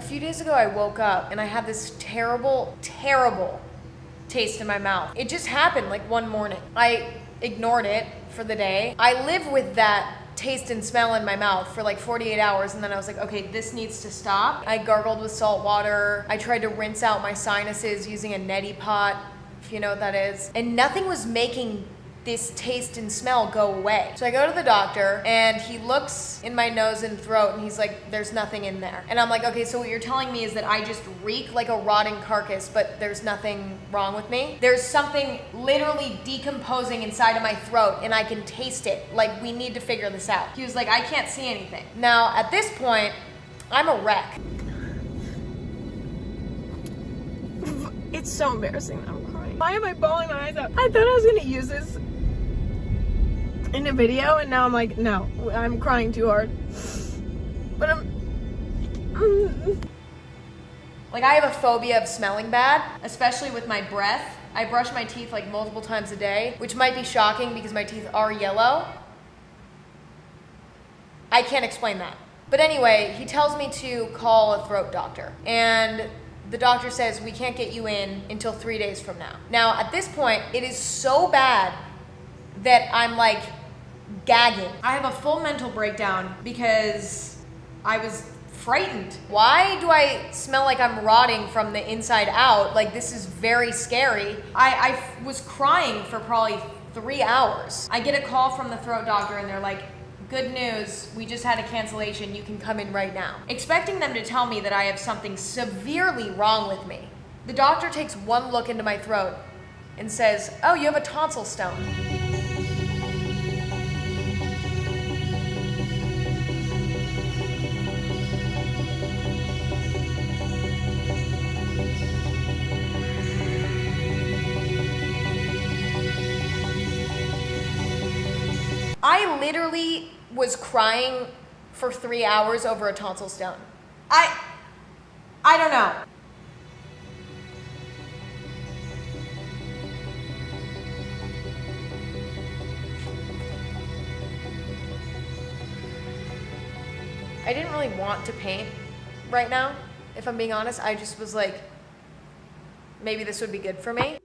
few days ago I woke up and I had this terrible, terrible taste in my mouth. It just happened like one morning. I ignored it for the day. I live with that taste and smell in my mouth for like 48 hours, and then I was like, okay, this needs to stop. I gargled with salt water. I tried to rinse out my sinuses using a neti pot, if you know what that is, and nothing was making this taste and smell go away. So I go to the doctor and he looks in my nose and throat and he's like, there's nothing in there. And I'm like, okay, so what you're telling me is that I just reek like a rotting carcass, but there's nothing wrong with me? There's something literally decomposing inside of my throat and I can taste it. Like, we need to figure this out. He was like, I can't see anything. Now, at this point, I'm a wreck. It's so embarrassing that I'm crying. Why am I bawling my eyes out? I thought I was gonna use this in a video, and now I'm like, no, I'm crying too hard. But Like, I have a phobia of smelling bad, especially with my breath. I brush my teeth like multiple times a day, which might be shocking because my teeth are yellow. I can't explain that. But anyway, he tells me to call a throat doctor. And the doctor says, we can't get you in until 3 days from now. Now, at this point, it is so bad that I'm like gagging. I have a full mental breakdown because I was frightened. Why do I smell like I'm rotting from the inside out? Like, this is very scary. I was crying for probably 3 hours. I get a call from the throat doctor and they're like, good news, we just had a cancellation, you can come in right now. Expecting them to tell me that I have something severely wrong with me. The doctor takes one look into my throat and says, oh, you have a tonsil stone. I literally was crying for 3 hours over a tonsil stone. I don't know. I didn't really want to paint right now, if I'm being honest. I just was like, maybe this would be good for me.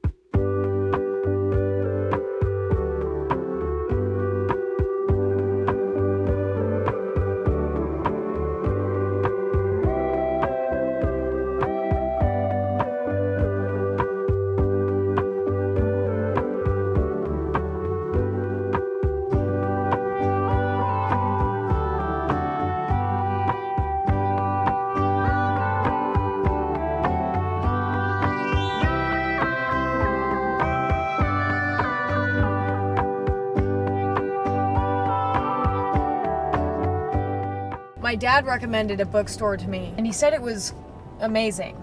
My dad recommended a bookstore to me, and he said it was amazing.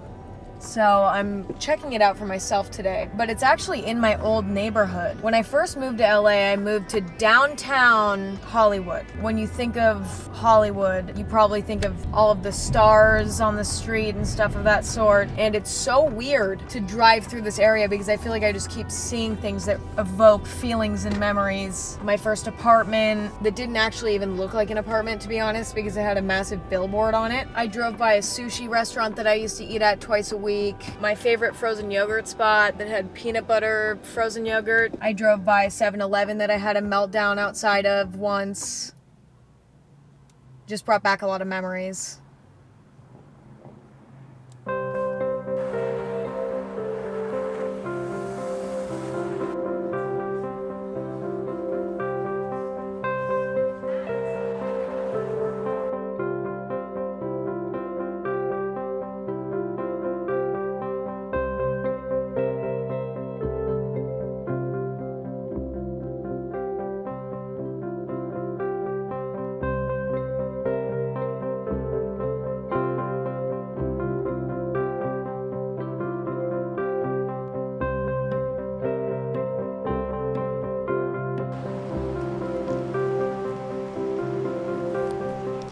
So I'm checking it out for myself today, but it's actually in my old neighborhood. When I first moved to LA, I moved to downtown Hollywood. When you think of Hollywood, you probably think of all of the stars on the street and stuff of that sort. And it's so weird to drive through this area because I feel like I just keep seeing things that evoke feelings and memories. My first apartment that didn't actually even look like an apartment, to be honest, because it had a massive billboard on it. I drove by a sushi restaurant that I used to eat at twice a week. My favorite frozen yogurt spot that had peanut butter frozen yogurt. I drove by 7-Eleven that I had a meltdown outside of once. Just brought back a lot of memories.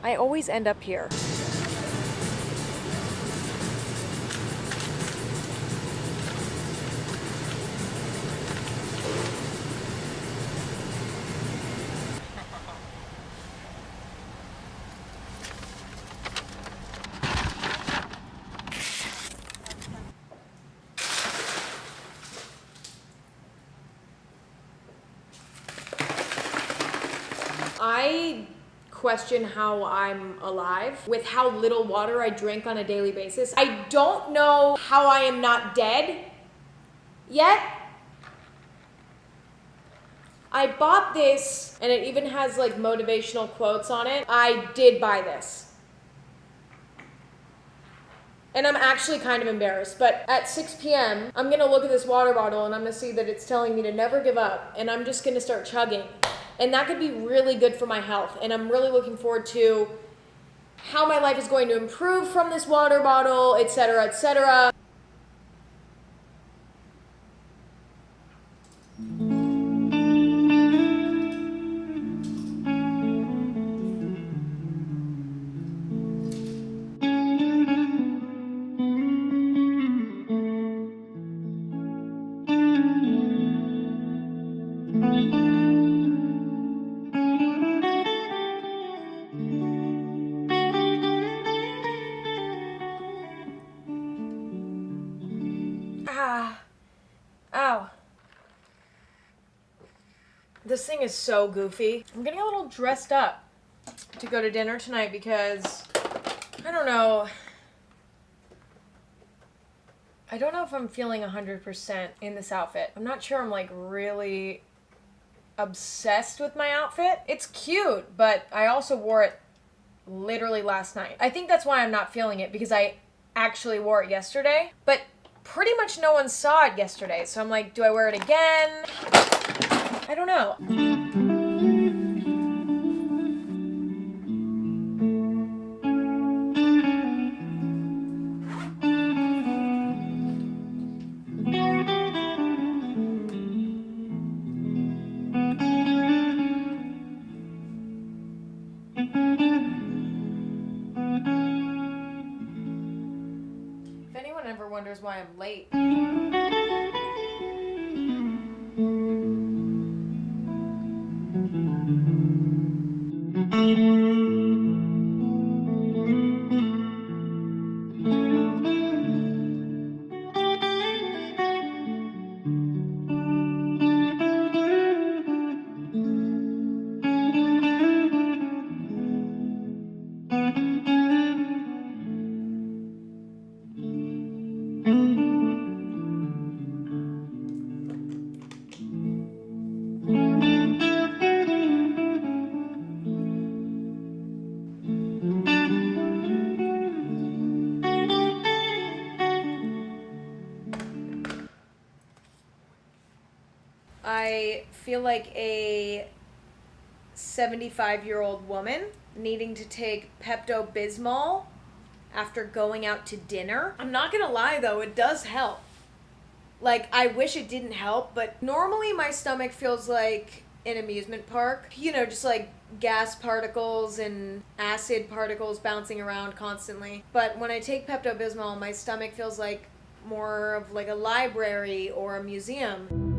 I always end up here. question how I'm alive with how little water I drink on a daily basis. I don't know how I am not dead yet. I bought this, and it even has like motivational quotes on it. I did buy this. And I'm actually kind of embarrassed, but at 6 p.m., I'm gonna look at this water bottle and I'm gonna see that it's telling me to never give up, and I'm just gonna start chugging. And that could be really good for my health, and I'm really looking forward to how my life is going to improve from this water bottle, etc., etc. Ow. This thing is so goofy. I'm getting a little dressed up to go to dinner tonight because, I don't know if I'm feeling 100% in this outfit. I'm not sure I'm like really obsessed with my outfit. It's cute, but I also wore it literally last night. I think that's why I'm not feeling it, because I actually wore it yesterday, but pretty much no one saw it yesterday. So I'm like, do I wear it again? I don't know. If anyone ever wonders why I'm late, I feel like a 75-year-old woman needing to take Pepto-Bismol after going out to dinner. I'm not gonna lie though, it does help. Like, I wish it didn't help, but normally my stomach feels like an amusement park. You know, just like gas particles and acid particles bouncing around constantly. But when I take Pepto-Bismol, my stomach feels like more of like a library or a museum.